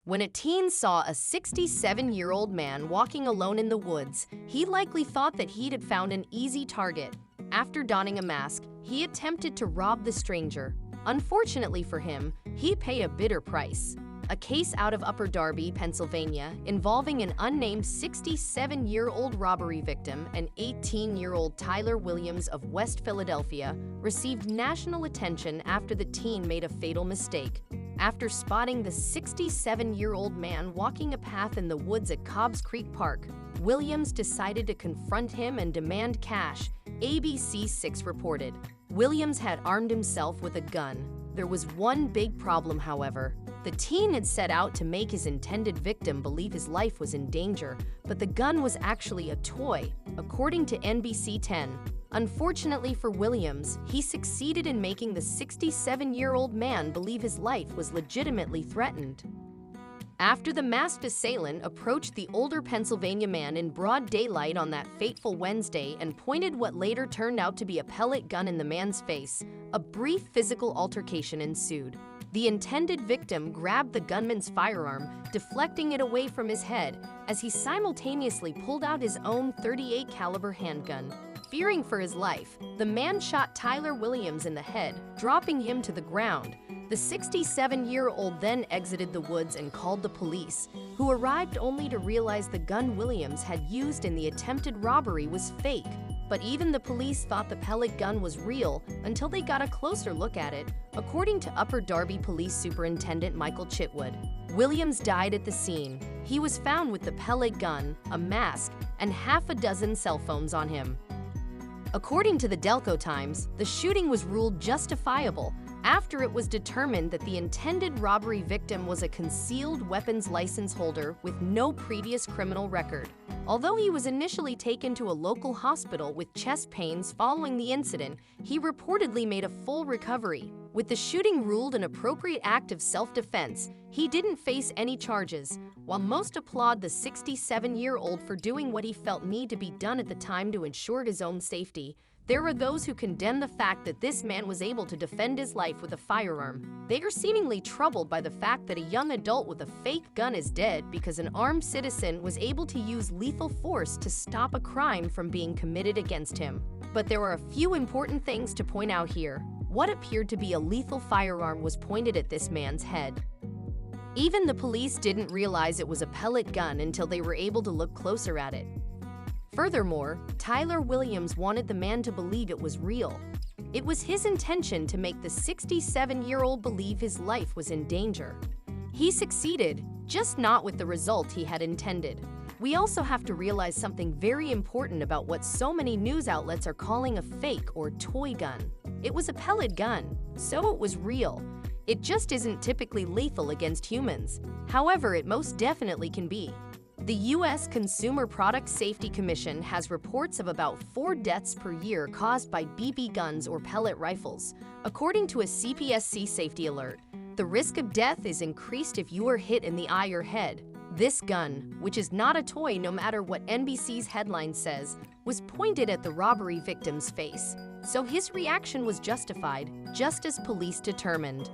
When a teen saw a 67-year-old man walking alone in the woods, he likely thought that he had found an easy target. After donning a mask, he attempted to rob the stranger. Unfortunately for him, he paid a bitter price. A case out of Upper Darby, Pennsylvania, involving an unnamed 67-year-old robbery victim and 18-year-old Tyler Williams of West Philadelphia, received national attention after the teen made a fatal mistake. After spotting the 67-year-old man walking a path in the woods at Cobbs Creek Park, Williams decided to confront him and demand cash, ABC6 reported. Williams had armed himself with a gun. There was one big problem, however. The teen had set out to make his intended victim believe his life was in danger, but the gun was actually a toy, according to NBC 10. Unfortunately for Williams, he succeeded in making the 67-year-old man believe his life was legitimately threatened. After the masked assailant approached the older Pennsylvania man in broad daylight on that fateful Wednesday and pointed what later turned out to be a pellet gun in the man's face, a brief physical altercation ensued. The intended victim grabbed the gunman's firearm, deflecting it away from his head, as he simultaneously pulled out his own .38 caliber handgun. Fearing for his life, the man shot Tyler Williams in the head, dropping him to the ground. The 67-year-old then exited the woods and called the police, who arrived only to realize the gun Williams had used in the attempted robbery was fake. But even the police thought the pellet gun was real until they got a closer look at it, according to Upper Darby Police Superintendent Michael Chitwood. Williams died at the scene. He was found with the pellet gun, a mask, and half a dozen cell phones on him. According to the Delco Times, the shooting was ruled justifiable after it was determined that the intended robbery victim was a concealed weapons license holder with no previous criminal record. Although he was initially taken to a local hospital with chest pains following the incident, he reportedly made a full recovery. With the shooting ruled an appropriate act of self-defense, he didn't face any charges. While most applaud the 67-year-old for doing what he felt needed to be done at the time to ensure his own safety, there are those who condemn the fact that this man was able to defend his life with a firearm. They are seemingly troubled by the fact that a young adult with a fake gun is dead because an armed citizen was able to use lethal force to stop a crime from being committed against him. But there are a few important things to point out here. What appeared to be a lethal firearm was pointed at this man's head. Even the police didn't realize it was a pellet gun until they were able to look closer at it. Furthermore, Tyler Williams wanted the man to believe it was real. It was his intention to make the 67-year-old believe his life was in danger. He succeeded, just not with the result he had intended. We also have to realize something very important about what so many news outlets are calling a fake or toy gun. It was a pellet gun, so it was real. It just isn't typically lethal against humans. However, it most definitely can be. The U.S. Consumer Product Safety Commission has reports of about 4 deaths per year caused by BB guns or pellet rifles. According to a CPSC safety alert, the risk of death is increased if you are hit in the eye or head. This gun, which is not a toy no matter what NBC's headline says, was pointed at the robbery victim's face, so his reaction was justified, just as police determined.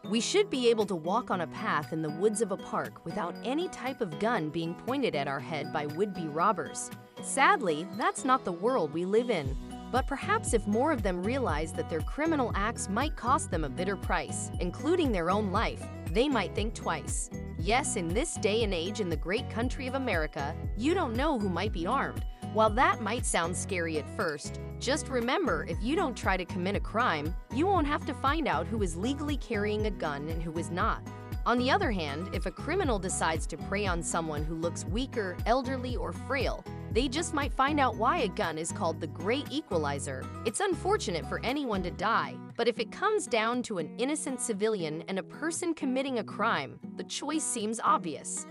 We should be able to walk on a path in the woods of a park without any type of gun being pointed at our head by would-be robbers. Sadly, that's not the world we live in. But perhaps if more of them realize that their criminal acts might cost them a bitter price, including their own life, they might think twice. Yes, in this day and age in the great country of America, you don't know who might be armed. While that might sound scary at first, just remember, if you don't try to commit a crime, you won't have to find out who is legally carrying a gun and who is not. On the other hand, if a criminal decides to prey on someone who looks weaker, elderly, or frail, they just might find out why a gun is called the Great Equalizer. It's unfortunate for anyone to die, but if it comes down to an innocent civilian and a person committing a crime, the choice seems obvious.